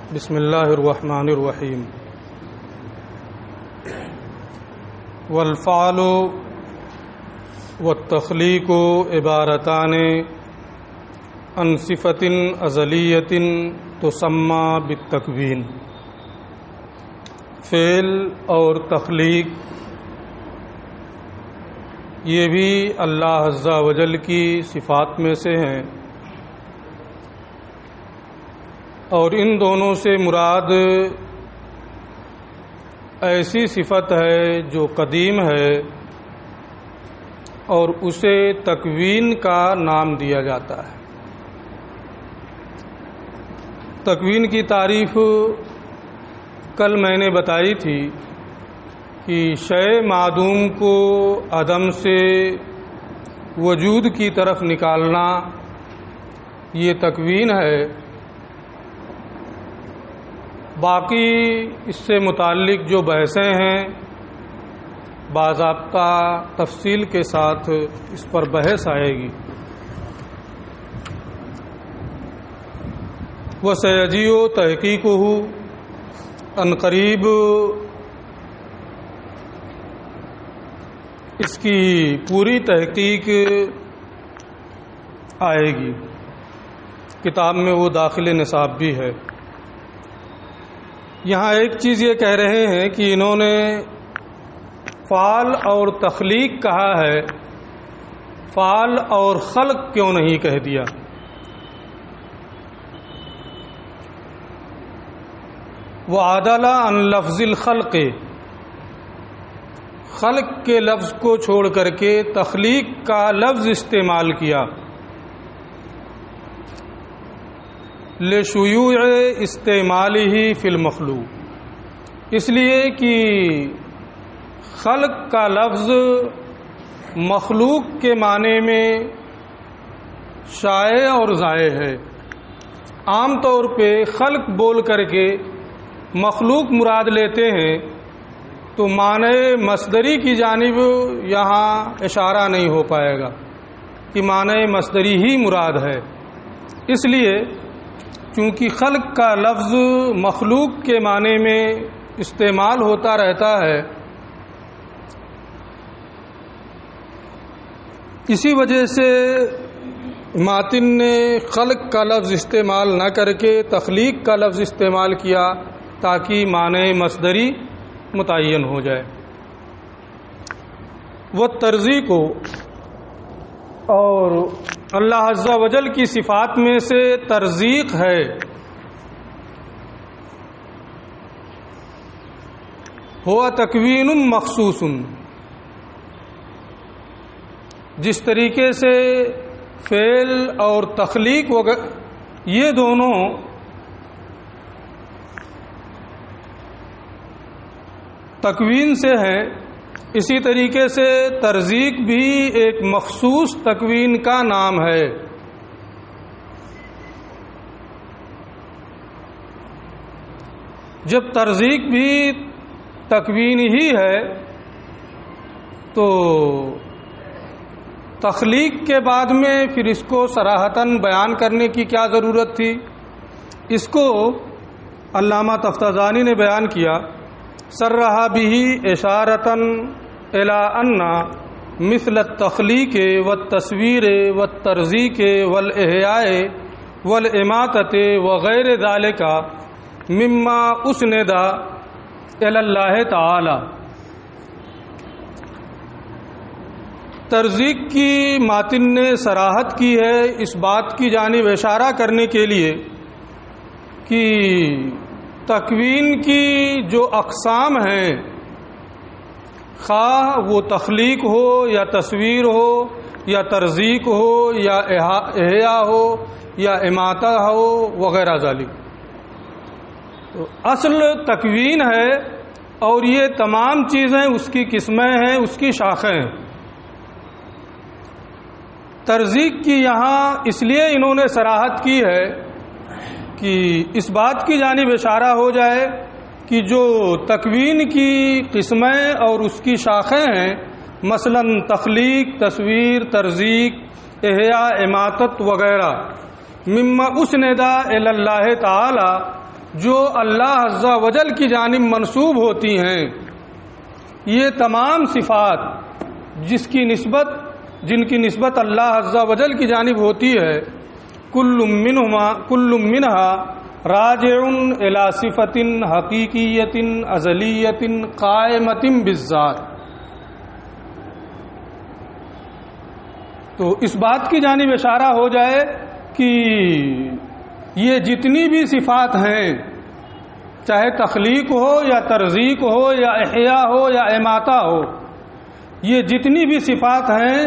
بسم اللہ الرحمن الرحیم والفعل والتخلیق عبارتان عن صفت ازلیت تسمى بالتکوین۔ فعل اور تخلیق یہ بھی اللہ عز و جل کی صفات میں سے ہیں، اور ان دونوں سے مراد ایسی صفت ہے جو قدیم ہے اور اسے تکوین کا نام دیا جاتا ہے۔ تکوین کی تعریف کل میں نے بتائی تھی کہ شے معدوم کو عدم سے وجود کی طرف نکالنا یہ تکوین ہے۔ باقی اس سے متعلق جو بحثیں ہیں باضابطہ تفصیل کے ساتھ اس پر بحث آئے گی۔ وَسَيَجِيءُ تَحْقِيقُهُ عن قریب اس کی پوری تحقیق آئے گی۔ کتاب میں وہ داخل نصاب بھی ہے۔ یہاں ایک چیز یہ کہہ رہے ہیں کہ انہوں نے فعل اور تخلیق کہا ہے، فعل اور خلق کیوں نہیں کہہ دیا؟ وعدل عن لفظ الخلق، خلق کے لفظ کو چھوڑ کر کے تخلیق کا لفظ استعمال کیا، لشیوع استعمالہ فی المخلوق، اس لیے کہ خلق کا لفظ مخلوق کے معنی میں شائع اور ذائع ہے۔ عام طور پہ خلق بول کر کے مخلوق مراد لیتے ہیں تو معنی مصدری کی جانب یہاں اشارہ نہیں ہو پائے گا کہ معنی مصدری ہی مراد ہے۔ اس لیے چونکہ خلق کا لفظ مخلوق کے معنی میں استعمال ہوتا رہتا ہے، اسی وجہ سے ماتن نے خلق کا لفظ استعمال نہ کر کے تخلیق کا لفظ استعمال کیا تاکہ معنی مصدری متعین ہو جائے۔ وہ ترزیق کو، اور اللہ عز و جل کی صفات میں سے ترزیق ہے۔ ہوا تکوین مخصوص، جس طریقے سے فعل اور تخلیق یہ دونوں تکوین سے ہیں، اسی طریقے سے ترزیق بھی ایک مخصوص تکوین کا نام ہے۔ جب ترزیق بھی تکوین ہی ہے تو تخلیق کے بعد میں پھر اس کو صراحتاً بیان کرنے کی کیا ضرورت تھی؟ اس کو علامہ تفتازانی نے بیان کیا، صرح به اشارتاً الی ان مثل التخلیق والتصویر والترزیق والاحیاء والاماتۃ وغیر ذلک مما اسند الی اللہ تعالی۔ ترزیق کی ماتن نے صراحت کی ہے اس بات کی جانب اشارہ کرنے کے لیے کہ تکوین کی جو اقسام ہیں، خواہ وہ تخلیق ہو یا تصویر ہو یا ترزیق ہو یا احیاء ہو یا اماتہ ہو وغیرہ ذالک، تو اصل تکوین ہے اور یہ تمام چیزیں اس کی قسمیں ہیں، اس کی شاخیں ہیں۔ ترزیق کی یہاں اس لیے انہوں نے صراحت کی ہے کہ اس بات کی جانب اشارہ ہو جائے کہ جو تکوین کی قسمیں اور اس کی شاخیں ہیں، مثلا تخلیق، تصویر، ترزیق، احیاء، اماتت وغیرہ، مما اسند الی اللہ تعالی، جو اللہ عز و جل کی جانب منسوب ہوتی ہیں، یہ تمام صفات جن کی نسبت اللہ عز و جل کی جانب ہوتی ہے، کل منہا راجع الی صفت حقیقیت ازلیت قائمۃ بالذات۔ تو اس بات کی جانب اشارہ ہو جائے کہ یہ جتنی بھی صفات ہیں، چاہے تخلیق ہو یا ترزیق ہو یا احیاء ہو یا اماتہ ہو، یہ جتنی بھی صفات ہیں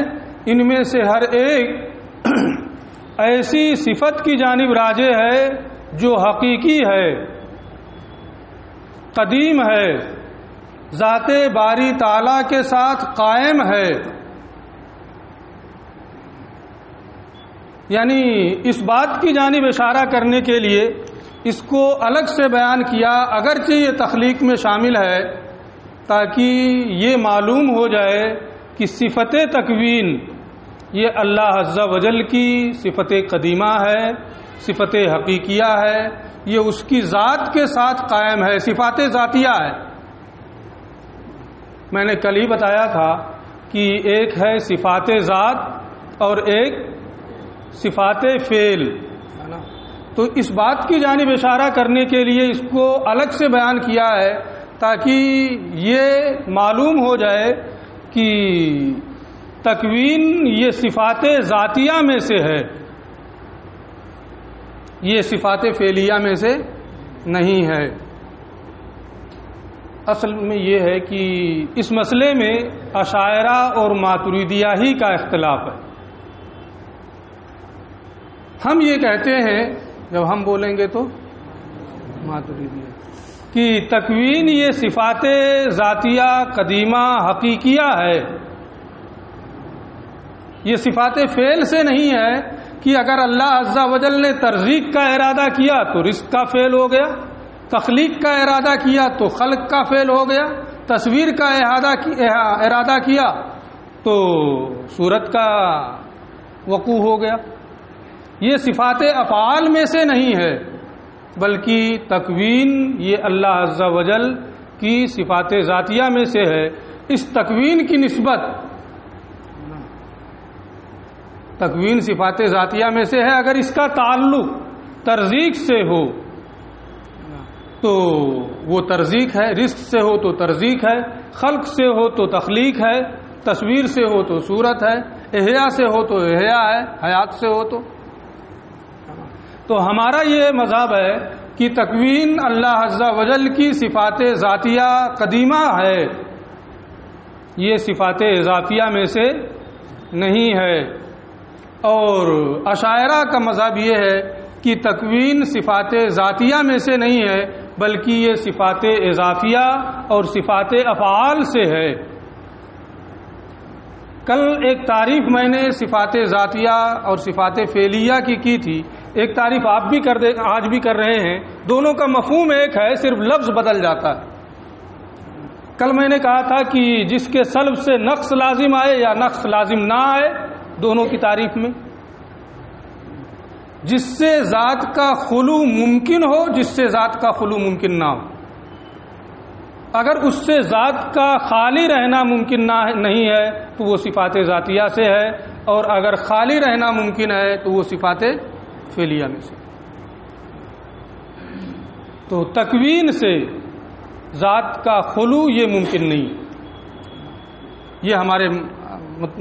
ان میں سے ہر ایک ایسی صفت کی جانب راجع ہے جو حقیقی ہے، قدیم ہے، ذات باری تعالیٰ کے ساتھ قائم ہے۔ یعنی اس بات کی جانب اشارہ کرنے کے لیے اس کو الگ سے بیان کیا، اگرچہ یہ تخلیق میں شامل ہے، تاکہ یہ معلوم ہو جائے کہ صفت تکوین یہ اللہ عز و جل کی صفت قدیمہ ہے، صفت حقیقیہ ہے، یہ اس کی ذات کے ساتھ قائم ہے، صفات ذاتیہ ہے۔ میں نے کل ہی بتایا تھا کہ ایک ہے صفات ذات اور ایک صفات فعل، تو اس بات کی جانب اشارہ کرنے کے لیے اس کو الگ سے بیان کیا ہے تاکہ یہ معلوم ہو جائے کہ تکوین یہ صفات ذاتیہ میں سے ہے، یہ صفات فعلیہ میں سے نہیں ہے۔ اصل میں یہ ہے کہ اس مسئلے میں اشاعرہ اور ماتریدیہ ہی کا اختلاف ہے۔ ہم یہ کہتے ہیں، جب ہم بولیں گے تو ماتریدیہ، کہ تکوین یہ صفات ذاتیہ قدیمہ حقیقیہ ہے، یہ صفات فعل سے نہیں ہے کہ اگر اللہ عز و جل نے ترزیق کا ارادہ کیا تو رزق کا فعل ہو گیا، تخلیق کا ارادہ کیا تو خلق کا فعل ہو گیا، تصویر کا ارادہ کیا تو صورت کا وقوع ہو گیا۔ یہ صفات افعال میں سے نہیں ہے، بلکہ تکوین یہ اللہ عز و جل کی صفات ذاتیہ میں سے ہے۔ اس تکوین کی نسبت تکوین صفات ذاتیہ میں سے ہے، اگر اس کا تعلق ترزیق سے ہو تو وہ ترزیق ہے، رزق سے ہو تو ترزیق ہے، خلق سے ہو تو تخلیق ہے، تصویر سے ہو تو صورت ہے، احیاء سے ہو تو احیاء ہے، حیات سے ہو تو ہمارا یہ مذہب ہے کہ تکوین اللہ عز و جل کی صفات ذاتیہ قدیمہ ہے، یہ صفات اضافیہ میں سے نہیں ہے۔ اور اشاعرہ کا مذہب یہ ہے کہ تکوین صفات ذاتیہ میں سے نہیں ہے، بلکہ یہ صفات اضافیہ اور صفات افعال سے ہے۔ کل ایک تعریف میں نے صفات ذاتیہ اور صفات فعلیہ کی تھی، ایک تعریف آپ بھی آج بھی کر رہے ہیں، دونوں کا مفہوم ایک ہے، صرف لفظ بدل جاتا ہے۔ کل میں نے کہا تھا کہ جس کے سلب سے نقص لازم آئے یا نقص لازم نہ آئے، دونوں کی تعریف میں، جس سے ذات کا خلو ممکن ہو، جس سے ذات کا خلو ممکن نہ ہو۔ اگر اس سے ذات کا خالی رہنا ممکن نہیں ہے تو وہ صفات ذاتیہ سے ہے، اور اگر خالی رہنا ممکن ہے تو وہ صفات فعلیہ میں سے۔ تو تکوین سے ذات کا خلو یہ ممکن نہیں، یہ ہمارے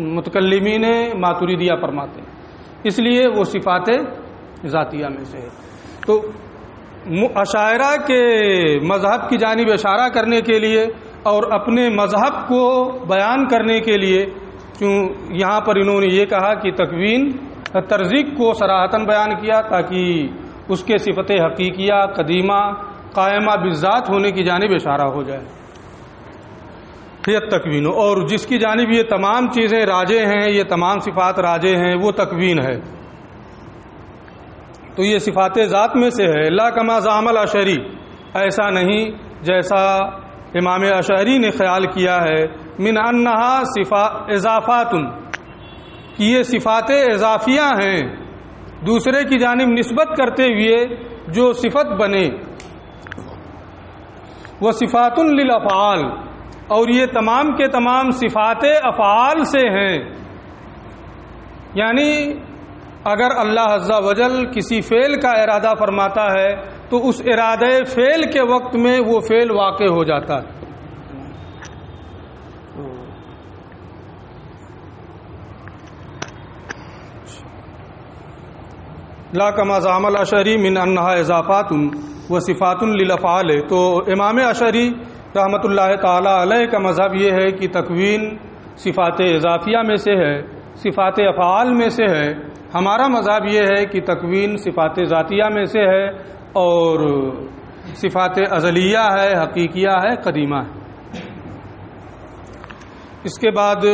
متکلمین ماتریدیہ فرماتے ہیں، اس لیے وہ صفات ذاتیہ میں سے ہے۔ تو اشاعرہ کے مذہب کی جانب اشارہ کرنے کے لیے اور اپنے مذہب کو بیان کرنے کے لیے یہاں پر انہوں نے یہ کہا کہ تکوین ترزیق کو صراحتاً بیان کیا تاکہ اس کے صفت حقیقیہ قدیمہ قائمہ بالذات ہونے کی جانب اشارہ ہو جائے۔ یہ تکوین، اور جس کی جانب یہ تمام چیزیں راجع ہیں، یہ تمام صفات راجع ہیں، وہ تکوین ہے۔ تو یہ صفات ذات میں سے ہے۔ لا کما زعم الاشعری، ایسا نہیں جیسا امام اشعری نے خیال کیا ہے، من انہا اضافات، کہ یہ صفات اضافیہ ہیں، دوسرے کی جانب نسبت کرتے ہوئے جو صفت بنے وصفات للافعال، اور یہ تمام کے تمام صفات افعال سے ہیں. یعنی اگر اللہ عز و جل کسی فعل کا ارادہ فرماتا ہے تو اس ارادے فعل کے وقت میں وہ فعل واقع ہو جاتا ہے. لا کما زعم الاشعری من انہا اضافات و صفات للافعال. تو امام اشعری رحمۃ اللہ تعالی علیہ کا مذہب یہ ہے کہ تکوین صفات اضافیہ میں سے ہے، صفات افعال میں سے ہے. ہمارا مذہب یہ ہے کہ تکوین صفات ذاتیہ میں سے ہے اور صفات ازلیہ ہے، حقیقیہ ہے، قدیمہ ہے. اس کے بعد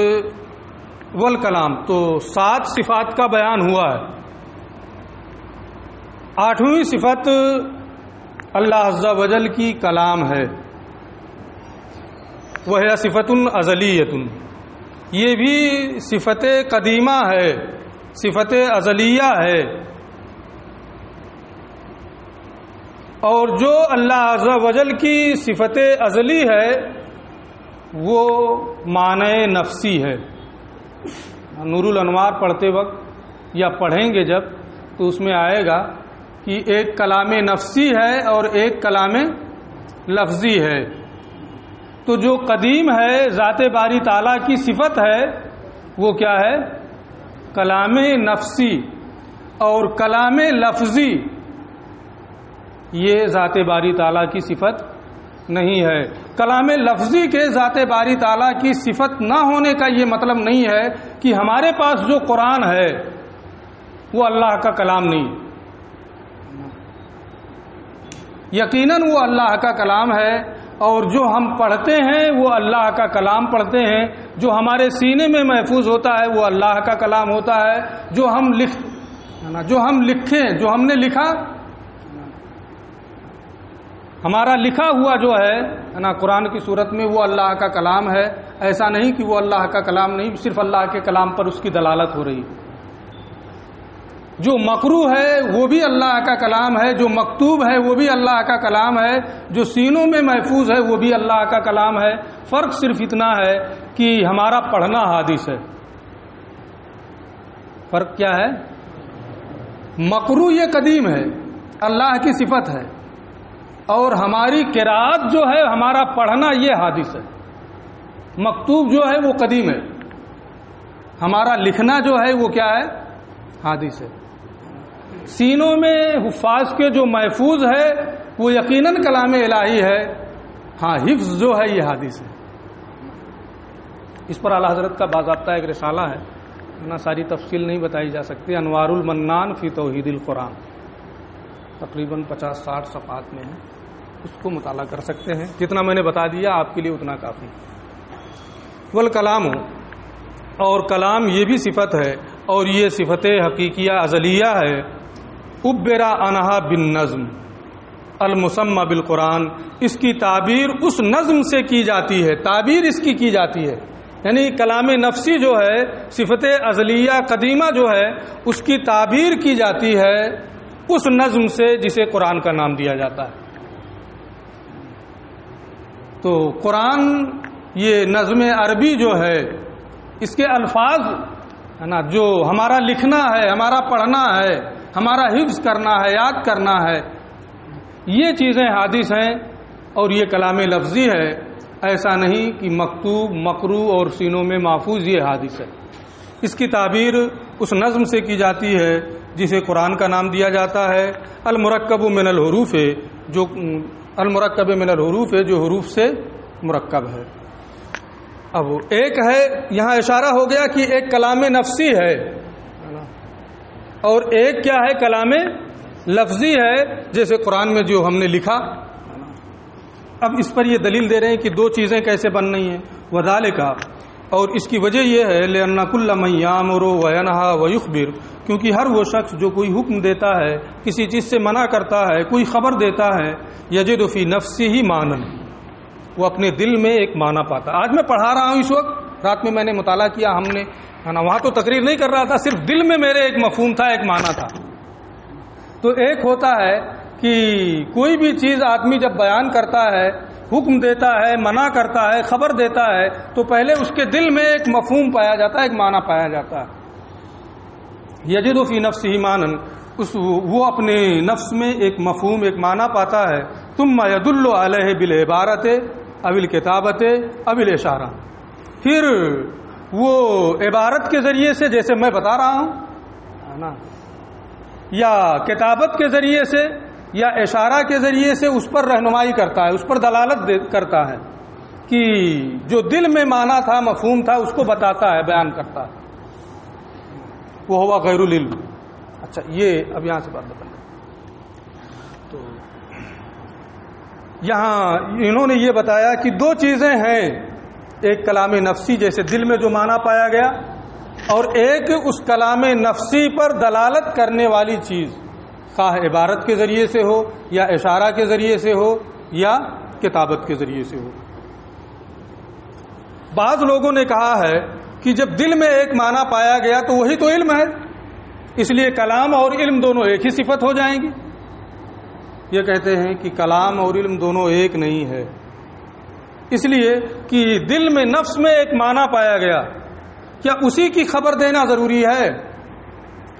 والکلام، تو 7 صفات کا بیان ہوا ہے. 8ویں صفت اللہ عز و جل کی کلام ہے، وہ ہے صفت ازلیۃ. یہ بھی صفت قدیمہ ہے، صفت ازلیہ ہے. اور جو اللہ عز و جل کی صفت ازلی ہے وہ معنی نفسی ہے. نور الانوار پڑھتے وقت یا پڑھیں گے جب تو اس میں آئے گا کہ ایک کلام نفسی ہے اور ایک کلام لفظی ہے. تو جو قدیم ہے ذات باری تعالیٰ کی صفت ہے وہ کیا ہے؟ کلام نفسی. اور کلام لفظی یہ ذات باری تعالیٰ کی صفت نہیں ہے. کلام لفظی کے ذات باری تعالیٰ کی صفت نہ ہونے کا یہ مطلب نہیں ہے کہ ہمارے پاس جو قرآن ہے وہ اللہ کا کلام نہیں. یقیناً وہ اللہ کا کلام ہے، اور جو ہم پڑھتے ہیں وہ اللہ کا کلام پڑھتے ہیں. جو ہمارے سینے میں محفوظ ہوتا ہے وہ اللہ کا کلام ہوتا ہے. جو ہم لکھیں، جو ہم نے لکھا، ہمارا لکھا ہوا جو ہے نا قرآن کی صورت میں وہ اللہ کا کلام ہے. ایسا نہیں کہ وہ اللہ کا کلام نہیں، صرف اللہ کے کلام پر اس کی دلالت ہو رہی. جو مقروء ہے وہ بھی اللہ کا کلام ہے، جو مکتوب ہے وہ بھی اللہ کا کلام ہے، جو سینوں میں محفوظ ہے وہ بھی اللہ کا کلام ہے. فرق صرف اتنا ہے کہ ہمارا پڑھنا حادث ہے. فرق کیا ہے؟ مقروء یہ قدیم ہے، اللہ کی صفت ہے، اور ہماری قرات جو ہے، ہمارا پڑھنا یہ حادث ہے. مکتوب جو ہے وہ قدیم ہے، ہمارا لکھنا جو ہے وہ کیا ہے؟ حادث ہے. سینوں میں حفاظ کے جو محفوظ ہے وہ یقیناً کلام الہی ہے. ہاں، حفظ جو ہے یہ حادث ہے. اس پر اعلیٰ حضرت کا باضابطہ ایک رسالہ ہے، نا ساری تفصیل نہیں بتائی جا سکتی. انوار المنان فی توحید القرآن، تقریباً 50-60 صفحات میں ہے. اس کو مطالعہ کر سکتے ہیں. جتنا میں نے بتا دیا آپ کے لیے اتنا کافی. والکلام، اور کلام یہ بھی صفت ہے، اور یہ صفت حقیقیہ ازلیہ ہے. عبر عنہا بالنظم المسمى بالقرآن، اس کی تعبیر اس نظم سے کی جاتی ہے. تعبیر اس کی جاتی ہے، یعنی کلام نفسی جو ہے، صفت ازلیہ قدیمہ جو ہے، اس کی تعبیر کی جاتی ہے اس نظم سے جسے قرآن کا نام دیا جاتا ہے. تو قرآن یہ نظم عربی جو ہے، اس کے الفاظ ہے نا، جو ہمارا لکھنا ہے، ہمارا پڑھنا ہے، ہمارا حفظ کرنا ہے، یاد کرنا ہے، یہ چیزیں حادث ہیں اور یہ کلام لفظی ہے. ایسا نہیں کہ مکتوب، مقروء اور سینوں میں محفوظ یہ حادث ہے. اس کی تعبیر اس نظم سے کی جاتی ہے جسے قرآن کا نام دیا جاتا ہے. المرکب من الحروف، جو المرکب من الحروف ہے، جو حروف سے مرکب ہے. اب ایک ہے، یہاں اشارہ ہو گیا کہ ایک کلام نفسی ہے اور ایک کیا ہے؟ کلام لفظی ہے، جیسے قرآن میں جو ہم نے لکھا. اب اس پر یہ دلیل دے رہے ہیں کہ دو چیزیں کیسے بن رہی ہیں. وذالک، اور اس کی وجہ یہ ہے لأن کل من یامر وینہا ویخبر، کیونکہ ہر وہ شخص جو کوئی حکم دیتا ہے، کسی چیز سے منع کرتا ہے، کوئی خبر دیتا ہے، یجد فی نفسہ معنی، وہ اپنے دل میں ایک معنی پاتا. آج میں پڑھا رہا ہوں، اس وقت رات میں میں نے مطالعہ کیا، ہم نے وہاں تو تقریر نہیں کر رہا تھا، صرف دل میں میرے ایک مفہوم تھا، ایک معنی تھا. تو ایک ہوتا ہے کہ کوئی بھی چیز آدمی جب بیان کرتا ہے حکم دیتا ہے، منع کرتا ہے، خبر دیتا ہے، تو پہلے اس کے دل میں ایک مفہوم پایا جاتا ہے، ایک معنی پایا جاتا ہے. یجد فی نفسہ معنی، وہ اپنے نفس میں ایک مفہوم، ایک معنی پاتا ہے. ثم یدل علیہ بالعبارۃ او الکتابۃ او الاشارہ، پھر وہ عبارت کے ذریعے سے، جیسے میں بتا رہا ہوں نا، یا کتابت کے ذریعے سے یا اشارہ کے ذریعے سے اس پر رہنمائی کرتا ہے، اس پر دلالت کرتا ہے کہ جو دل میں معنی تھا، مفہوم تھا، اس کو بتاتا ہے، بیان کرتا ہے. وہ ہوا غیر العلم. اچھا، یہ اب یہاں سے بات بتائیں. تو یہاں انہوں نے یہ بتایا کہ دو چیزیں ہیں، ایک کلام نفسی جیسے دل میں جو معنی پایا گیا، اور ایک اس کلام نفسی پر دلالت کرنے والی چیز، خواہ عبارت کے ذریعے سے ہو یا اشارہ کے ذریعے سے ہو یا کتابت کے ذریعے سے ہو. بعض لوگوں نے کہا ہے کہ جب دل میں ایک معنی پایا گیا تو وہی تو علم ہے، اس لیے کلام اور علم دونوں ایک ہی صفت ہو جائیں گی. یہ کہتے ہیں کہ کلام اور علم دونوں ایک نہیں ہے، اس لیے کہ دل میں، نفس میں ایک معنی پایا گیا، کیا اسی کی خبر دینا ضروری ہے؟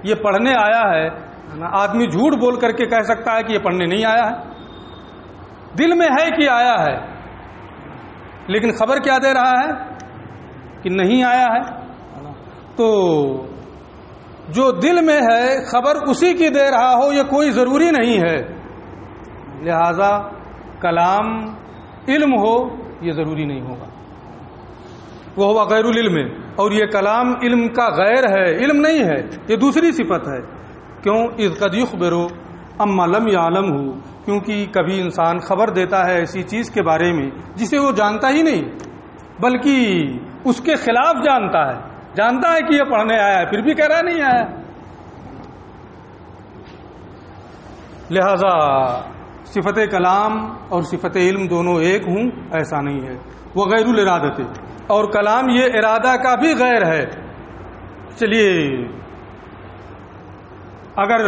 یہ پڑھنے آیا ہے، آدمی جھوٹ بول کر کے کہہ سکتا ہے کہ یہ پڑھنے نہیں آیا ہے. دل میں ہے کہ آیا ہے، لیکن خبر کیا دے رہا ہے کہ نہیں آیا ہے. تو جو دل میں ہے خبر اسی کی دے رہا ہو، یہ کوئی ضروری نہیں ہے. لہذا کلام علم ہو یہ ضروری نہیں ہوگا. وہ ہوا غیر العلم، اور یہ کلام علم کا غیر ہے، علم نہیں ہے، یہ دوسری صفت ہے. کیوں؟ اذ قد یخبر اما لم یعلم، کیونکہ کبھی انسان خبر دیتا ہے ایسی چیز کے بارے میں جسے وہ جانتا ہی نہیں، بلکہ اس کے خلاف جانتا ہے کہ یہ پڑھنے آیا ہے، پھر بھی کہہ رہا نہیں آیا. لہذا صفت کلام اور صفت علم دونوں ایک ہوں ایسا نہیں ہے. وہ غیر الارادت، اور کلام یہ ارادہ کا بھی غیر ہے. چلیے، اگر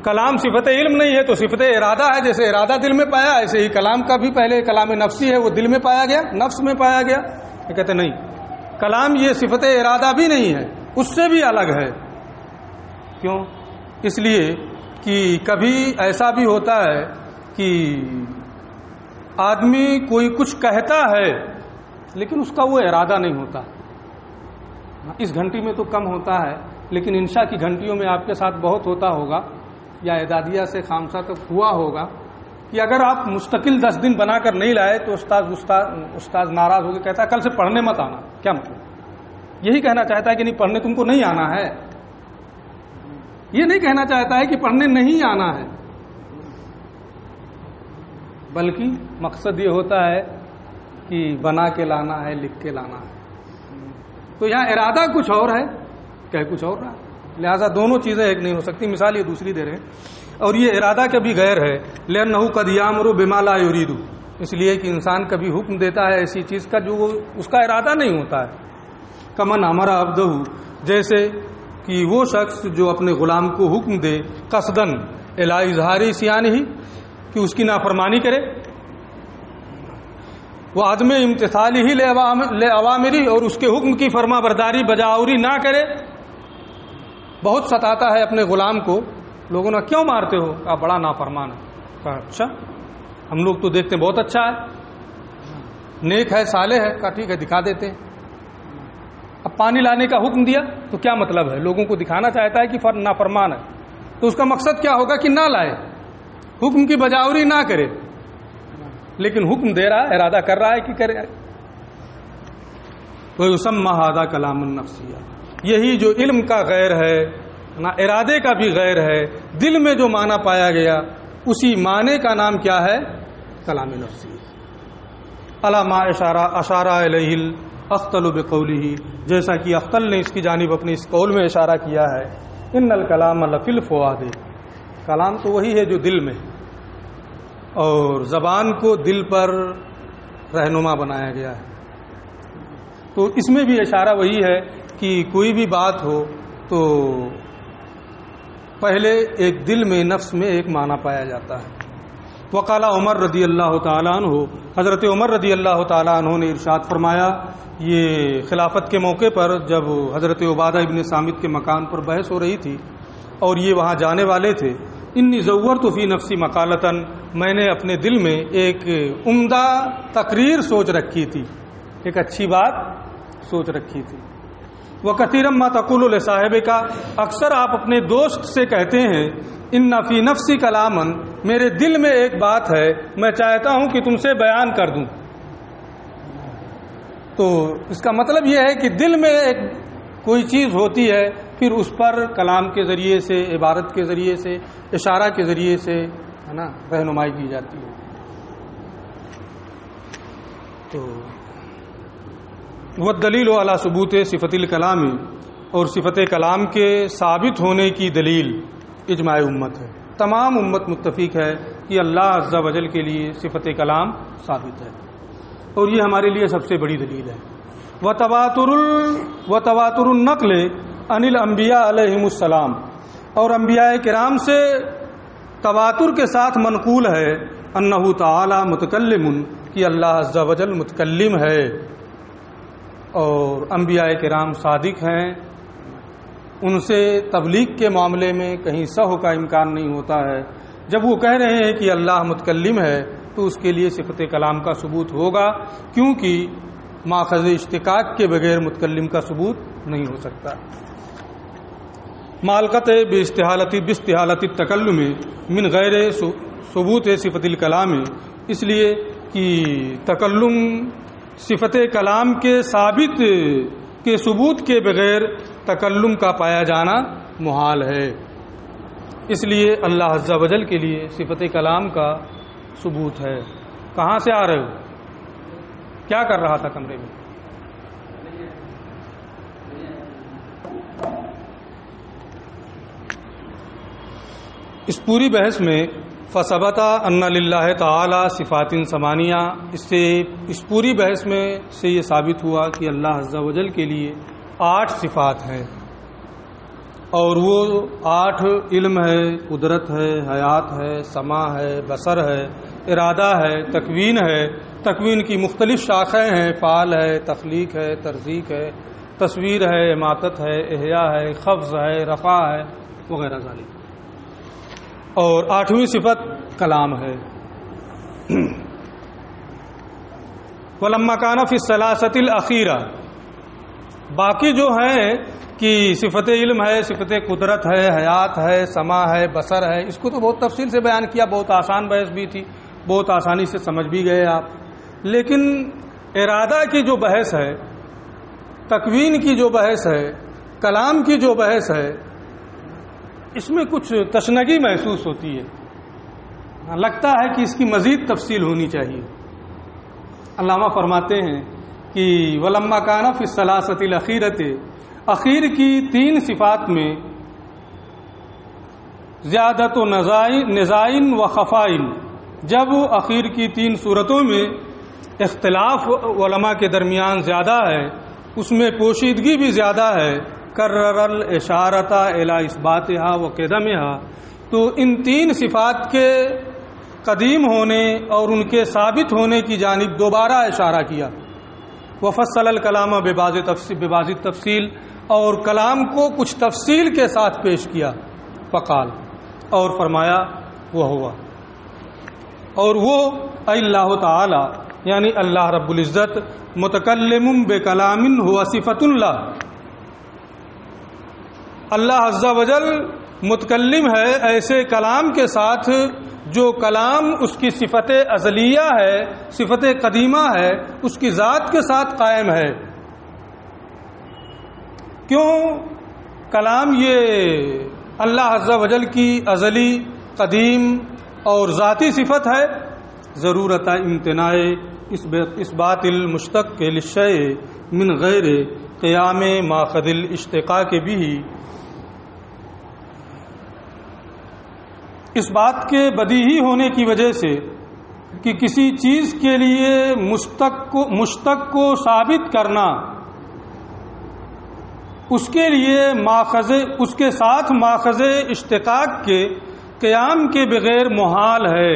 کلام صفت علم نہیں ہے تو صفت ارادہ ہے، جیسے ارادہ دل میں پایا ایسے ہی کلام کا بھی پہلے کلام نفسی ہے، وہ دل میں پایا گیا، نفس میں پایا گیا. یہ کہتے نہیں، کلام یہ صفت ارادہ بھی نہیں ہے، اس سے بھی الگ ہے. کیوں؟ اس لیے کہ کبھی ایسا بھی ہوتا ہے کہ آدمی کوئی کچھ کہتا ہے لیکن اس کا وہ ارادہ نہیں ہوتا. اس گھنٹی میں تو کم ہوتا ہے، لیکن انشاء کی گھنٹیوں میں آپ کے ساتھ بہت ہوتا ہوگا، یا اعدادیہ سے خامسہ تک ہوا ہوگا کہ اگر آپ مستقل 10 دن بنا کر نہیں لائے تو استاد ناراض ہو کے کہتا ہے کل سے پڑھنے مت آنا. کیا مطلب؟ یہی کہنا چاہتا ہے کہ نہیں، پڑھنے تم کو نہیں آنا ہے. یہ نہیں کہنا چاہتا ہے کہ پڑھنے نہیں آنا ہے، بلکہ مقصد یہ ہوتا ہے کہ بنا کے لانا ہے، لکھ کے لانا ہے. تو یہاں ارادہ کچھ اور ہے، کہہ کچھ اور رہا. لہذا دونوں چیزیں ایک نہیں ہو سکتی. مثال یہ دوسری دے رہے ہیں. اور یہ ارادہ کا بھی غیر ہے. لأنه قد یامر بما لا یرید، اس لیے کہ انسان کبھی حکم دیتا ہے ایسی چیز کا جو اس کا ارادہ نہیں ہوتا ہے. کمن امر عبدہ، جیسے کہ وہ شخص جو اپنے غلام کو حکم دے قصدن الی اظہار عصیانہ، کہ اس کی نافرمانی کرے، وہ عدم امتثالہ لأوامرہ، اور اس کے حکم کی فرما برداری بجاوری نہ کرے. بہت ستاتا ہے اپنے غلام کو. لوگوں نے کیوں مارتے ہو؟ کہا بڑا نافرمان ہے. کہا اچھا، ہم لوگ تو دیکھتے ہیں بہت اچھا ہے، نیک ہے، صالح ہے. کہا ٹھیک ہے، دکھا دیتے ہیں. اب پانی لانے کا حکم دیا تو کیا مطلب ہے؟ لوگوں کو دکھانا چاہتا ہے کہ نافرمان ہے، تو اس کا مقصد کیا ہوگا کہ نہ لائے، حکم کی بجاوری نہ کرے. لیکن حکم دے رہا ہے، ارادہ کر رہا ہے کہ کرے. وَيُسَمَّى هَذَا كَلَامٌ نَفْسِيٌّ، یہی جو علم کا غیر ہے، نہ ارادے کا بھی غیر ہے، دل میں جو معنی پایا گیا اسی معنی کا نام کیا ہے؟ کلام نفسی. علی ما اشارہ الیہ الاخطل بقولہ، جیسا کہ اخطل نے اس کی جانب اپنے اس قول میں اشارہ کیا ہے. ان الکلام لفی الفؤاد، کلام تو وہی ہے جو دل میں، اور زبان کو دل پر رہنما بنایا گیا ہے. تو اس میں بھی اشارہ وہی ہے کہ کوئی بھی بات ہو تو پہلے ایک دل میں، نفس میں ایک معنی پایا جاتا ہے. وقال عمر رضی اللہ تعالیٰ عنہ، حضرت عمر رضی اللہ تعالیٰ عنہ نے ارشاد فرمایا، یہ خلافت کے موقع پر جب حضرت عبادہ ابن صامت کے مکان پر بحث ہو رہی تھی اور یہ وہاں جانے والے تھے، انی زورت فی نفسی مقالتاً، میں نے اپنے دل میں ایک عمدہ تقریر سوچ رکھی تھی، ایک اچھی بات سوچ رکھی تھی۔ وَكَثِيرًا مَا تَقُولُ لِصَاحِبِكَ، اکثر آپ اپنے دوست سے کہتے ہیں، ان فی نفسی کلامن، میرے دل میں ایک بات ہے، میں چاہتا ہوں کہ تم سے بیان کر دوں۔ تو اس کا مطلب یہ ہے کہ دل میں ایک کوئی چیز ہوتی ہے، پھر اس پر کلام کے ذریعے سے، عبارت کے ذریعے سے، اشارہ کے ذریعے سے ہے نا رہنمائی کی جاتی ہے۔ تو والدلیل علی ثبوت صفت الکلام، اور صفت کلام کے ثابت ہونے کی دلیل اجماع امت ہے، تمام امت متفق ہے کہ اللہ عز و جل کے لیے صفت کلام ثابت ہے، اور یہ ہمارے لیے سب سے بڑی دلیل ہے۔ وتواتر النقل عن الانبیاء علیہم السلام، اور انبیاء کرام سے تواتر کے ساتھ منقول ہے، انہ تعالی متکلم، کہ اللہ عز و جل متکلم ہے، اور انبیاء کرام صادق ہیں، ان سے تبلیغ کے معاملے میں کہیں سہو کا امکان نہیں ہوتا ہے۔ جب وہ کہہ رہے ہیں کہ اللہ متکلم ہے تو اس کے لیے صفت کلام کا ثبوت ہوگا، کیونکہ ماخذ اشتقاق کے بغیر متکلم کا ثبوت نہیں ہو سکتا۔ معلقت باستحالت التکلم من غیر ثبوت صفت الکلام، اس لیے کہ تکلم صفت کلام کے ثابت کے ثبوت کے بغیر تکلم کا پایا جانا محال ہے، اس لیے اللہ عز و جل کے لیے صفت کلام کا ثبوت ہے۔ کہاں سے آ رہے ہو؟ کیا کر رہا تھا کمرے میں؟ اس پوری بحث میں فثبت ان للہ تعالی صفات ثمانیہ، اس پوری بحث میں سے یہ ثابت ہوا کہ اللہ عز و جل کے لیے 8 صفات ہیں، اور وہ 8 علم ہے، قدرت ہے، حیات ہے، سماع ہے، بصر ہے، ارادہ ہے، تکوین ہے، تکوین کی مختلف شاخیں ہیں، فعال ہے، تخلیق ہے، ترزیق ہے، تصویر ہے، اماتت ہے، احیاء ہے، قبض ہے، رفع ہے، وغیرہ ذالک، اور 8ویں صفت کلام ہے۔ وَلَمَّا كَانَ فِي الثَّلَاثَةِ الْأَخِيرَةِ، باقی جو ہیں کہ صفت علم ہے، صفت قدرت ہے، حیات ہے، سماع ہے، بصر ہے، اس کو تو بہت تفصیل سے بیان کیا، بہت آسان بحث بھی تھی، بہت آسانی سے سمجھ بھی گئے آپ۔ لیکن ارادہ کی جو بحث ہے، تکوین کی جو بحث ہے، کلام کی جو بحث ہے، اس میں کچھ تشنگی محسوس ہوتی ہے، لگتا ہے کہ اس کی مزید تفصیل ہونی چاہیے۔ علامہ فرماتے ہیں کہ وَلَمَّا كَانَ فِي الثَّلَاثَةِ الْأَخِيرَةِ، اخیر کی 3 صفات میں زیادت و نزائن و خفائن، جب اخیر کی 3 صورتوں میں اختلاف علماء کے درمیان زیادہ ہے، اس میں پوشیدگی بھی زیادہ ہے، کرر الاشارۃ الی اثباتها و قدمها، تو ان 3 صفات کے قدیم ہونے اور ان کے ثابت ہونے کی جانب دوبارہ اشارہ کیا، وفصل الکلام ببعض تفصیل، اور کلام کو کچھ تفصیل کے ساتھ پیش کیا، فقال، اور فرمایا، وہ ہوا، اور وہ اللہ تعالی یعنی اللہ رب العزت، متکلم بکلام ہوا صفت اللہ، اللہ عز و جل متکلم ہے ایسے کلام کے ساتھ جو کلام اس کی صفت ازلیہ ہے، صفت قدیمہ ہے، اس کی ذات کے ساتھ قائم ہے۔ کیوں؟ کلام یہ اللہ عز و جل کی ازلی، قدیم اور ذاتی صفت ہے، ضرورت امتناع اس بات المشتق للشیء من غیر قیام ماخذ الاشتقاق بھی، اس بات کے بدیہی ہونے کی وجہ سے کہ کسی چیز کے لیے مشتق کو ثابت کرنا اس کے لیے اس کے ساتھ ماخذ اشتقاق کے قیام کے بغیر محال ہے،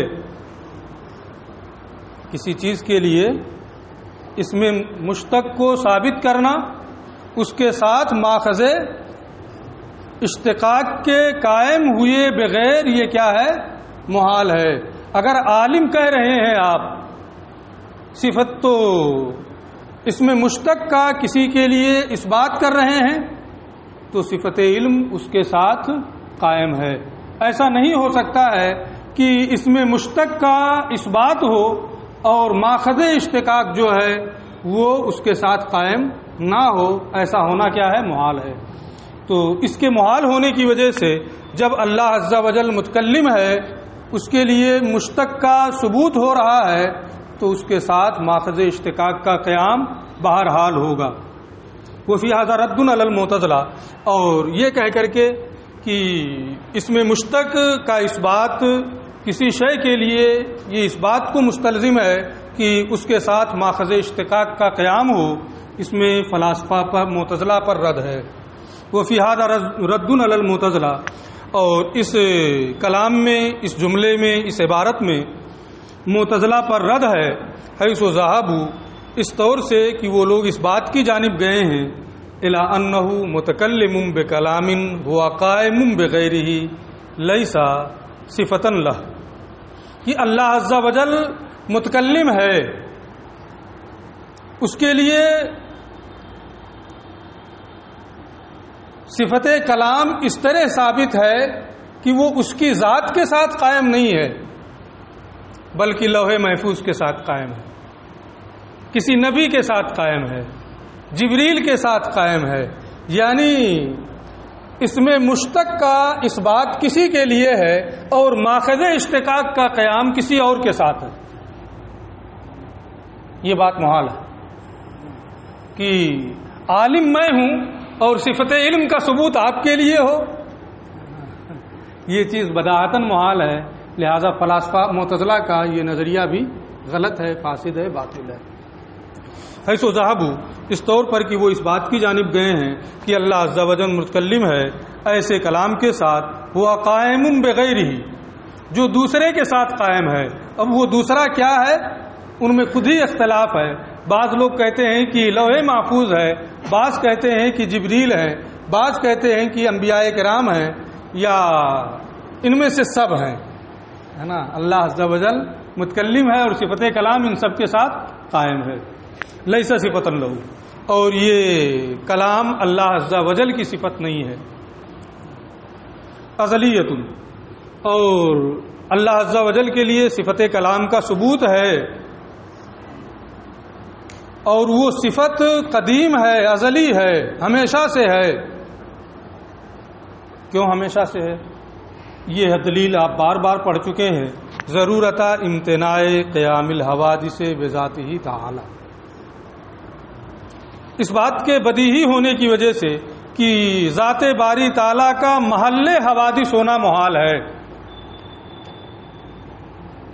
کسی چیز کے لیے اس میں مشتق کو ثابت کرنا اس کے ساتھ ماخذ اشتقاق کے قائم ہوئے بغیر یہ کیا ہے؟ محال ہے۔ اگر عالم کہہ رہے ہیں آپ صفت، تو اس میں مشتق کا کسی کے لیے اس بات کر رہے ہیں تو صفت علم اس کے ساتھ قائم ہے۔ ایسا نہیں ہو سکتا ہے کہ اس میں مشتق کا اس بات ہو اور ماخذ اشتقاق جو ہے وہ اس کے ساتھ قائم نہ ہو، ایسا ہونا کیا ہے؟ محال ہے۔ تو اس کے محال ہونے کی وجہ سے جب اللہ عز و جل متکلم ہے، اس کے لیے مشتق کا ثبوت ہو رہا ہے، تو اس کے ساتھ ماخذ اشتقاق کا قیام بہرحال ہوگا۔ وفی ھذا رد علی المعتزلہ، اور یہ کہہ کر کے کہ اس میں مشتق کا اس بات کسی شے کے لیے یہ اس بات کو مستلزم ہے کہ اس کے ساتھ ماخذ اشتقاق کا قیام ہو، اس میں فلاسفہ پر معتزلہ پر رد ہے۔ وفی ھذا رد علی المعتزلہ، اور اس کلام میں، اس جملے میں، اس عبارت میں معتزلہ پر رد ہے، حیث ذهبوا، اس طور سے کہ وہ لوگ اس بات کی جانب گئے ہیں، الی انہ متکلم بکلام هو قائم بغیرہ لیس صفۃ لہ، کہ اللہ عز و جل متکلم ہے، اس کے لیے صفت کلام اس طرح ثابت ہے کہ وہ اس کی ذات کے ساتھ قائم نہیں ہے بلکہ لوح محفوظ کے ساتھ قائم ہے، کسی نبی کے ساتھ قائم ہے، جبریل کے ساتھ قائم ہے۔ یعنی اس میں مشتق کا اس بات کسی کے لیے ہے اور ماخذ اشتقاق کا قیام کسی اور کے ساتھ ہے۔ یہ بات محال ہے کہ عالم میں ہوں اور صفت علم کا ثبوت آپ کے لیے ہو، یہ چیز بداہتاً محال ہے۔ لہذا فلاسفہ معتزلہ کا یہ نظریہ بھی غلط ہے، فاسد ہے، باطل ہے۔ حیث ذهبوا، اس طور پر کہ وہ اس بات کی جانب گئے ہیں کہ اللہ عز و جل متکلم ہے ایسے کلام کے ساتھ، ہوا قائم بغیرہ، جو دوسرے کے ساتھ قائم ہے۔ اب وہ دوسرا کیا ہے؟ ان میں خود ہی اختلاف ہے۔ بعض لوگ کہتے ہیں کہ لوح محفوظ ہے، بعض کہتے ہیں کہ جبریل ہے، بعض کہتے ہیں کہ انبیاء کرام ہیں، یا ان میں سے سب ہیں، ہے نا۔ اللہ عز و جل متکلم ہے اور صفت کلام ان سب کے ساتھ قائم ہے، لیس صفۃ لہ، اور یہ کلام اللہ عز و جل کی صفت نہیں ہے۔ ازلیت، اور اللہ عز و جل کے لیے صفت کلام کا ثبوت ہے، اور وہ صفت قدیم ہے، ازلی ہے، ہمیشہ سے ہے۔ کیوں ہمیشہ سے ہے؟ یہ دلیل آپ بار بار پڑھ چکے ہیں، ضرورت امتناع قیام الحوادث بذاتہ تعالی، اس بات کے بدیہی ہونے کی وجہ سے کہ ذات باری تعالیٰ کا محل حوادث ہونا محال ہے۔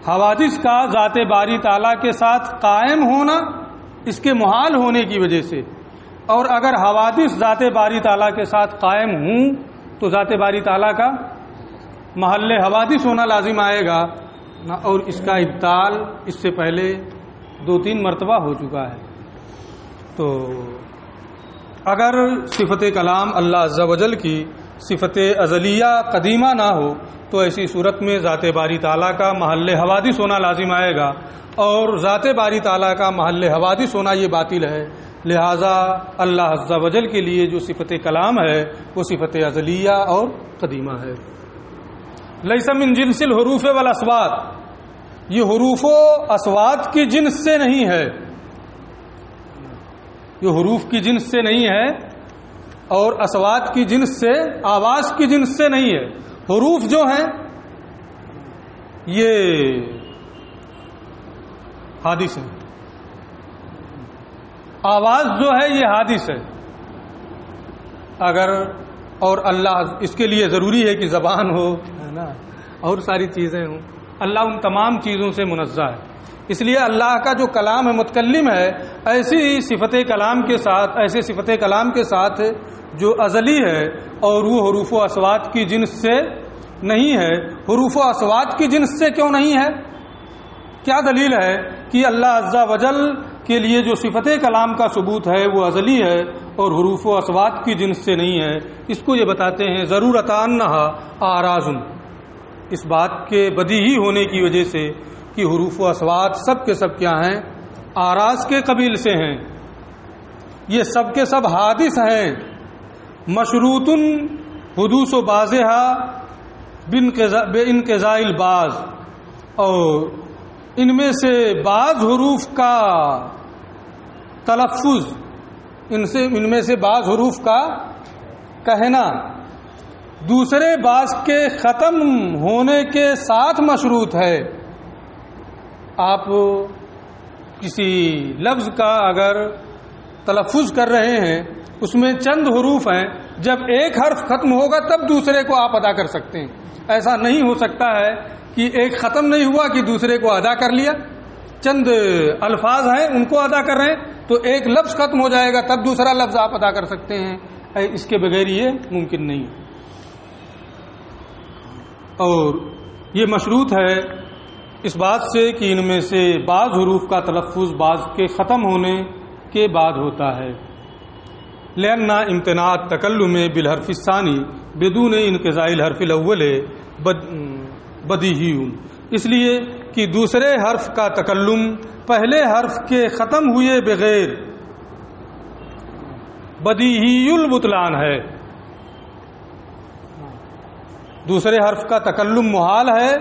حوادث کا ذات باری تعالیٰ کے ساتھ قائم ہونا اس کے محال ہونے کی وجہ سے، اور اگر حوادث ذات باری تعالیٰ کے ساتھ قائم ہوں تو ذات باری تعالیٰ کا محل حوادث ہونا لازم آئے گا، اور اس کا ابطال اس سے پہلے 2-3 مرتبہ ہو چکا ہے۔ تو اگر صفت کلام اللہ عز و جل کی صفت ازلیہ قدیمہ نہ ہو تو ایسی صورت میں ذات باری تعالیٰ کا محل حوادث ہونا لازم آئے گا، اور ذات باری تعالیٰ کا محل حوادث ہونا یہ باطل ہے۔ لہذا اللہ عز و جل کے لیے جو صفت کلام ہے وہ صفت ازلیہ اور قدیمہ ہے۔ لیس من جنس الحروف والاصوات، یہ حروف و اصوات کی جنس سے نہیں ہے، یہ حروف کی جنس سے نہیں ہے، اور اصوات کی جنس سے، آواز کی جنس سے نہیں ہے۔ حروف جو ہیں یہ حادث ہیں، آواز جو ہے یہ حادث ہے۔ اگر اور اللہ اس کے لیے ضروری ہے کہ زبان ہو، ہے نا، اور ساری چیزیں ہوں، اللہ ان تمام چیزوں سے منزہ ہے۔ اس لیے اللہ کا جو کلام ہے متکلم ہے، ایسی صفت کلام کے ساتھ، ایسے صفت کلام کے ساتھ جو ازلی ہے، اور وہ حروف و اصوات کی جنس سے نہیں ہے۔ حروف و اصوات کی جنس سے کیوں نہیں ہے؟ کیا دلیل ہے کہ اللہ عز و جل کے لیے جو صفت کلام کا ثبوت ہے وہ ازلی ہے اور حروف و اصوات کی جنس سے نہیں ہے؟ اس کو یہ بتاتے ہیں ضرورتانہا آراز، اس بات کے بدیہی ہونے کی وجہ سے کہ حروف و اصوات سب کے سب کیا ہیں؟ آراز کے قبیل سے ہیں، یہ سب کے سب حادث ہیں، مشروط حدوث و بازہا بانقضاء البعض، اور ان میں سے بعض حروف کا تلفظ، ان میں سے بعض حروف کا کہنا دوسرے بعض کے ختم ہونے کے ساتھ مشروط ہے۔ آپ کسی لفظ کا اگر تلفظ کر رہے ہیں، اس میں چند حروف ہیں، جب ایک حرف ختم ہوگا تب دوسرے کو آپ ادا کر سکتے ہیں۔ ایسا نہیں ہو سکتا ہے کہ ایک ختم نہیں ہوا کہ دوسرے کو ادا کر لیا۔ چند الفاظ ہیں ان کو ادا کر رہے ہیں تو ایک لفظ ختم ہو جائے گا تب دوسرا لفظ آپ ادا کر سکتے ہیں، اس کے بغیر یہ ممکن نہیں ہے۔ اور یہ مشروط ہے اس بات سے کہ ان میں سے بعض حروف کا تلفظ بعض کے ختم ہونے کے بعد ہوتا ہے۔ لأن امتناع التکلم بالحرف الثانی بدون انقضاء الحرف الاول بدیہی، اس لیے کہ دوسرے حرف کا تکلم پہلے حرف کے ختم ہوئے بغیر بدیہی البطلان ہے۔ دوسرے حرف کا تکلم محال ہے،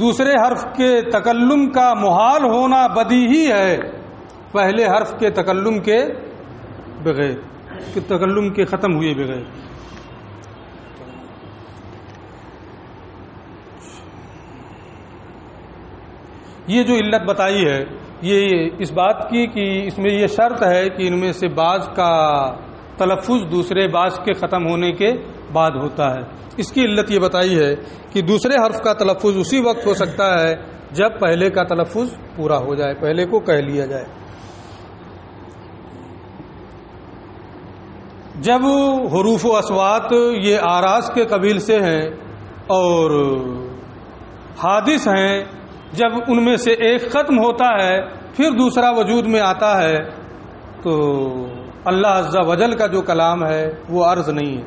دوسرے حرف کے تکلم کا محال ہونا بدیہی ہے پہلے حرف کے تکلم کے بغیر، تکلم کے ختم ہوئے بغیر۔ یہ جو علت بتائی ہے یہ اس بات کی کہ اس میں یہ شرط ہے کہ ان میں سے بعض کا تلفظ دوسرے بعض کے ختم ہونے کے بعد ہوتا ہے۔ اس کی علت یہ بتائی ہے کہ دوسرے حرف کا تلفظ اسی وقت ہو سکتا ہے جب پہلے کا تلفظ پورا ہو جائے، پہلے کو کہہ لیا جائے۔ جب حروف و اصوات یہ آراز کے قبیل سے ہیں اور حادث ہیں، جب ان میں سے ایک ختم ہوتا ہے پھر دوسرا وجود میں آتا ہے تو اللہ عز و جل کا جو کلام ہے وہ عرض نہیں ہے،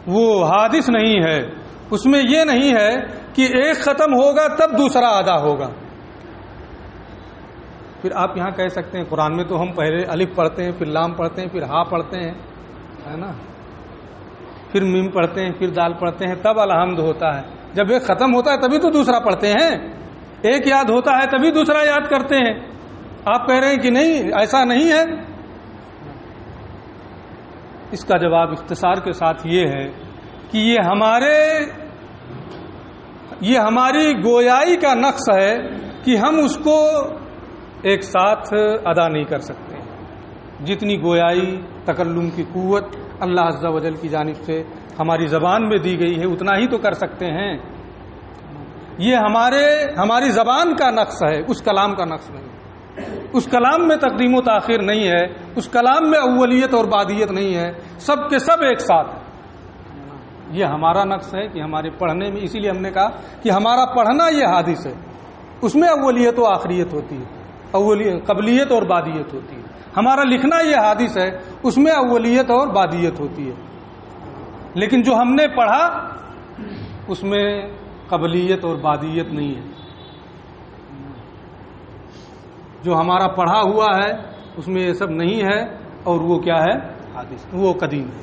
وہ حادث نہیں ہے، اس میں یہ نہیں ہے کہ ایک ختم ہوگا تب دوسرا ادا ہوگا۔ پھر آپ یہاں کہہ سکتے ہیں قرآن میں تو ہم پہلے الف پڑھتے ہیں، پھر لام پڑھتے ہیں، پھر ہا پڑھتے ہیں، ہے نا، پھر میم پڑھتے ہیں، پھر دال پڑھتے ہیں، تب الحمد ہوتا ہے۔ جب ایک ختم ہوتا ہے تبھی تو دوسرا پڑھتے ہیں، ایک یاد ہوتا ہے تبھی دوسرا یاد کرتے ہیں۔ آپ کہہ رہے ہیں کہ نہیں، ایسا نہیں ہے۔ اس کا جواب اختصار کے ساتھ یہ ہے کہ یہ ہماری گویائی کا نقص ہے کہ ہم اس کو ایک ساتھ ادا نہیں کر سکتے۔ جتنی گویائی تکلم کی قوت اللہ عز و جل کی جانب سے ہماری زبان میں دی گئی ہے اتنا ہی تو کر سکتے ہیں۔ یہ ہماری زبان کا نقص ہے، اس کلام کا نقص نہیں۔ اس کلام میں تقدیم و تاخیر نہیں ہے، اس کلام میں اولیت اور بعدیت نہیں ہے، سب کے سب ایک ساتھ ہے۔ یہ ہمارا نقص ہے کہ ہمارے پڑھنے میں، اسی لیے ہم نے کہا کہ ہمارا پڑھنا یہ حادث ہے، اس میں اولیت و آخریت ہوتی ہے، قبلیت اور بعدیت ہوتی ہے۔ ہمارا لکھنا یہ حادث ہے، اس میں اولیت اور بعدیت ہوتی ہے، لیکن جو ہم نے پڑھا اس میں قبلیت اور بعدیت نہیں ہے۔ جو ہمارا پڑھا ہوا ہے اس میں یہ سب نہیں ہے، اور وہ کیا ہے؟ حادث، وہ قدیم ہے۔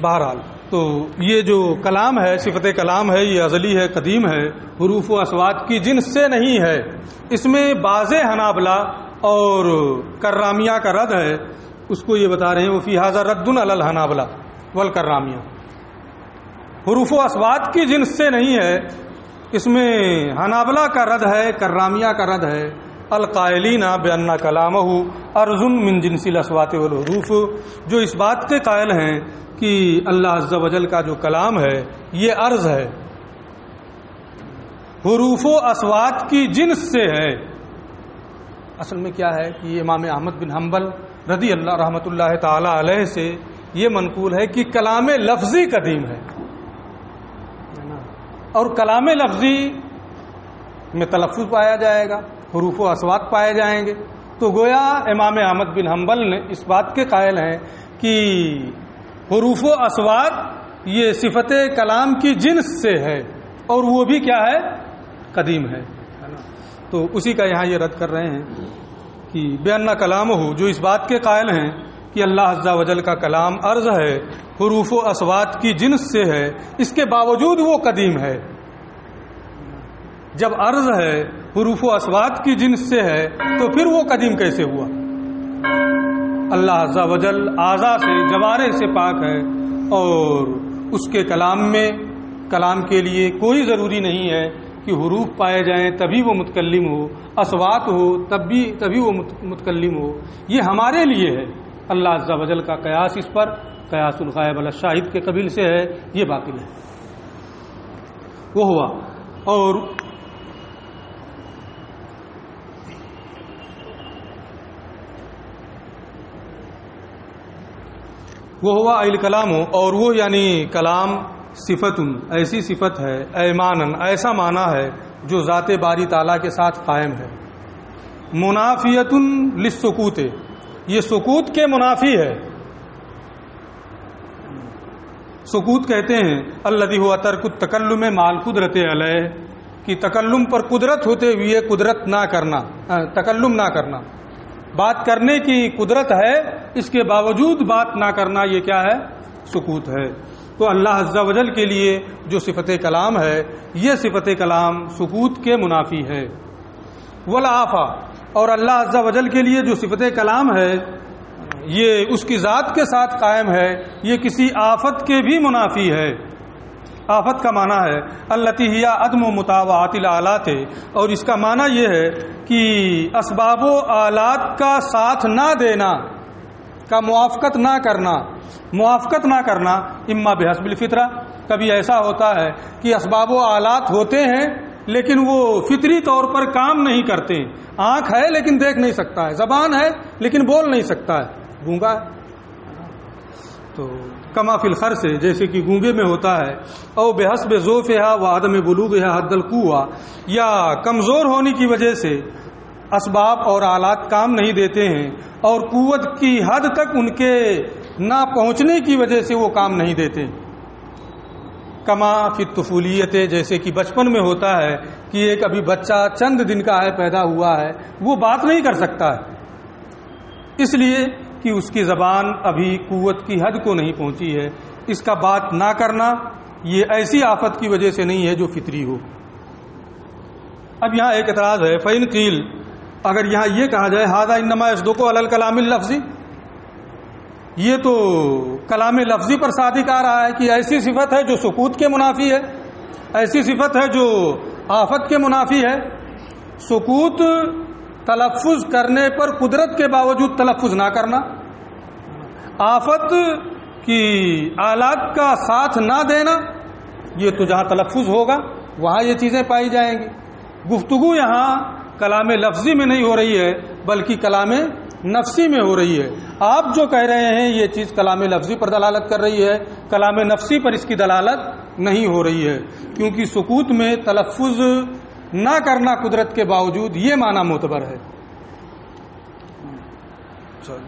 بہرحال تو یہ جو کلام ہے، صفت کلام ہے، یہ ازلی ہے، قدیم ہے، حروف و اصوات کی جنس سے نہیں ہے۔ اس میں بعض حنابلہ اور کرامیہ کا رد ہے، اس کو یہ بتا رہے ہیں وہ فی ھذا رد علی الحنابلہ والکرامیہ۔ حروف و اصوات کی جنس سے نہیں ہے، اس میں حنابلہ کا رد ہے، کرامیہ کا رد ہے۔ القائلین بأن کلامہ ارض من جنس الاصوات والحروف، جو اس بات کے قائل ہیں کہ اللہ عز و جل کا جو کلام ہے یہ عرض ہے، حروف و اصوات کی جنس سے ہے۔ اصل میں کیا ہے کہ امام احمد بن حنبل رضی اللہ رحمۃ اللہ تعالی علیہ سے یہ منقول ہے کہ کلام لفظی قدیم ہے، اور کلام لفظی میں تلفظ پایا جائے گا، حروف و اصوات پائے جائیں گے. تو گویا امام احمد بن حنبل نے اس بات کے قائل ہیں کہ حروف و اصوات یہ صفت کلام کی جنس سے ہے، اور وہ بھی کیا ہے؟ قدیم ہے. تو اسی کا یہاں یہ رد کر رہے ہیں کہ بیان کلام ہو، جو اس بات کے قائل ہیں کہ اللہ عز و جل کا کلام عرض ہے، حروف و اصوات کی جنس سے ہے، اس کے باوجود وہ قدیم ہے. جب عرض ہے حروف و اصوات کی جنس سے ہے تو پھر وہ قدیم کیسے ہوا؟ اللہ عز و جل اعضاء سے، جوارح سے پاک ہے، اور اس کے کلام میں، کلام کے لیے کوئی ضروری نہیں ہے کہ حروف پائے جائیں تبھی وہ متکلم ہو، اصوات ہو تبھی وہ متکلم ہو. یہ ہمارے لیے ہے. اللہ عز و جل کا قیاس اس پر قیاس الغائب علی الشاہد کے قبیل سے ہے، یہ باطل ہے. وہ ہوا اور وہ ہوا الکلام، اور وہ یعنی کلام صفت، ایسی صفت ہے، ایمانن ایسا معنی ہے جو ذات باری تعالیٰ کے ساتھ قائم ہے. منافیت للسکوت، یہ سکوت کے منافی ہے. سکوت کہتے ہیں الذی هو ترک التکلم مع القدرت علیہ، کہ تکلم پر قدرت ہوتے ہوئے قدرت نہ کرنا، تکلم نہ کرنا. بات کرنے کی قدرت ہے، اس کے باوجود بات نہ کرنا، یہ کیا ہے؟ سکوت ہے. تو اللہ عز و جل کے لیے جو صفت کلام ہے، یہ صفت کلام سکوت کے منافی ہے. والعافا، اور اللہ عز و جل کے لیے جو صفت کلام ہے یہ اس کی ذات کے ساتھ قائم ہے، یہ کسی آفت کے بھی منافی ہے. آفت کا معنی ہے التی ہی عدم مطاوعات الآلات، اور اس کا معنی یہ ہے کہ اسباب و آلات کا ساتھ نہ دینا، کا موافقت نہ کرنا. موافقت نہ کرنا اما بحسب الفطرہ، کبھی ایسا ہوتا ہے کہ اسباب و آلات ہوتے ہیں لیکن وہ فطری طور پر کام نہیں کرتے. آنکھ ہے لیکن دیکھ نہیں سکتا ہے، زبان ہے لیکن بول نہیں سکتا ہے، گونگا ہے. تو کما فی الخر سے، جیسے کہ گونگے میں ہوتا ہے. او بحسب ذوفھا و عدم بلوغھا حد القوہ، یا کمزور ہونے کی وجہ سے اسباب اور آلات کام نہیں دیتے ہیں، اور قوت کی حد تک ان کے نہ پہنچنے کی وجہ سے وہ کام نہیں دیتے. کما فی الطفولیت، جیسے کہ بچپن میں ہوتا ہے کہ ایک ابھی بچہ چند دن کا ہے، پیدا ہوا ہے، وہ بات نہیں کر سکتا ہے، اس لیے کہ اس کی زبان ابھی قوت کی حد کو نہیں پہنچی ہے. اس کا بات نہ کرنا یہ ایسی آفت کی وجہ سے نہیں ہے جو فطری ہو. اب یہاں ایک اعتراض ہے، فإن قیل، اگر یہاں یہ کہا جائے ھذا انما یصدق علی الکلام اللفظی، یہ تو کلام لفظی پر صادق آ رہا ہے کہ ایسی صفت ہے جو سکوت کے منافی ہے، ایسی صفت ہے جو آفت کے منافی ہے. سکوت تلفظ کرنے پر قدرت کے باوجود تلفظ نہ کرنا، آفت کی آلات کا ساتھ نہ دینا، یہ تو جہاں تلفظ ہوگا وہاں یہ چیزیں پائی جائیں گی. گفتگو یہاں کلام لفظی میں نہیں ہو رہی ہے بلکہ کلام نفسی میں ہو رہی ہے. آپ جو کہہ رہے ہیں یہ چیز کلام لفظی پر دلالت کر رہی ہے، کلام نفسی پر اس کی دلالت نہیں ہو رہی ہے، کیونکہ سکوت میں تلفظ نہ کرنا قدرت کے باوجود یہ معنی معتبر ہے.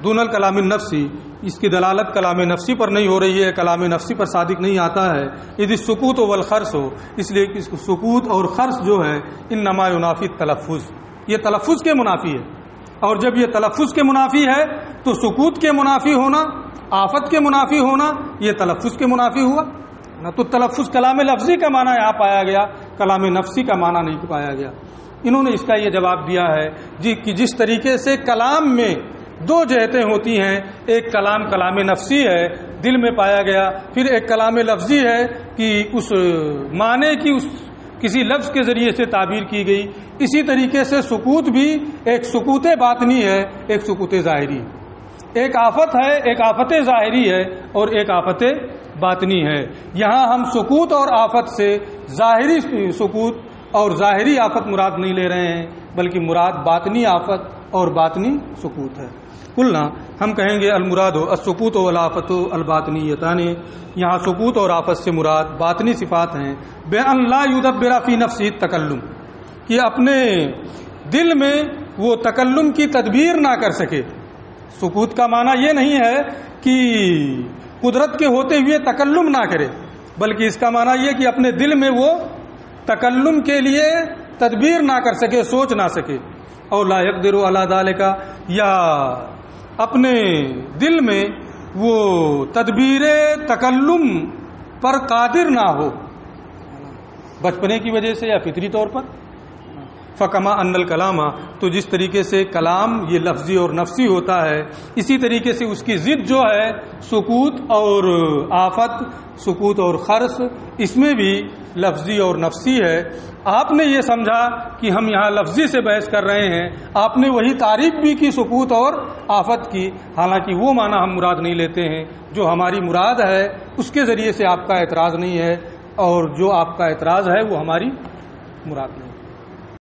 دون الکلام النفسی، اس کی دلالت کلام نفسی پر نہیں ہو رہی ہے، کلام نفسی پر صادق نہیں آتا ہے. یدی سکوت والخرس ہو، اس لیے کہ سکوت اور خرس جو ہے انما ینافی تلفظ، یہ تلفظ کے منافی ہے. اور جب یہ تلفظ کے منافی ہے تو سکوت کے منافی ہونا، آفت کے منافی ہونا، یہ تلفظ کے منافی ہوا نہ. تو تلفظ کلام لفظی کا معنی یہاں پایا گیا، کلام نفسی کا معنی نہیں پایا گیا. انہوں نے اس کا یہ جواب دیا ہے کہ جس طریقے سے کلام میں دو جہتیں ہوتی ہیں، ایک کلام نفسی ہے، دل میں پایا گیا، پھر ایک کلام لفظی ہے کہ اس معنی کی اس کسی لفظ کے ذریعے سے تعبیر کی گئی. اسی طریقے سے سکوت بھی ایک سکوت باطنی ہے، ایک سکوت ظاہری. ایک آفت ہے، ایک آفت ظاہری ہے اور ایک آفت باطنی ہے. یہاں ہم سکوت اور آفت سے ظاہری سکوت اور ظاہری آفت مراد نہیں لے رہے ہیں، بلکہ مراد باطنی آفت اور باطنی سکوت ہے۔ قلنا ہم کہیں گے المراد السکوت والآفت الباطنیتان، یہاں سکوت اور آفت سے مراد باطنی صفات ہیں۔ بأن لا يدبر فی نفسه التکلم، کہ اپنے دل میں وہ تکلم کی تدبیر نہ کر سکے۔ سکوت کا معنی یہ نہیں ہے کہ قدرت کے ہوتے ہوئے تکلم نہ کرے، بلکہ اس کا معنی یہ کہ اپنے دل میں وہ تکلم کے لیے تدبیر نہ کر سکے، سوچ نہ سکے۔ اور لا يقدر علی ذلک، یا اپنے دل میں وہ تدبیر تکلم پر قادر نہ ہو، بچپنے کی وجہ سے یا فطری طور پر۔ فکما ان الکلام، تو جس طریقے سے کلام یہ لفظی اور نفسی ہوتا ہے، اسی طریقے سے اس کی ضد جو ہے سکوت اور آفت، سکوت اور خرس، اس میں بھی لفظی اور نفسی ہے۔ آپ نے یہ سمجھا کہ ہم یہاں لفظی سے بحث کر رہے ہیں، آپ نے وہی تعریف بھی کی سکوت اور آفت کی، حالانکہ وہ معنی ہم مراد نہیں لیتے ہیں۔ جو ہماری مراد ہے اس کے ذریعے سے آپ کا اعتراض نہیں ہے، اور جو آپ کا اعتراض ہے وہ ہماری مراد نہیں ہے۔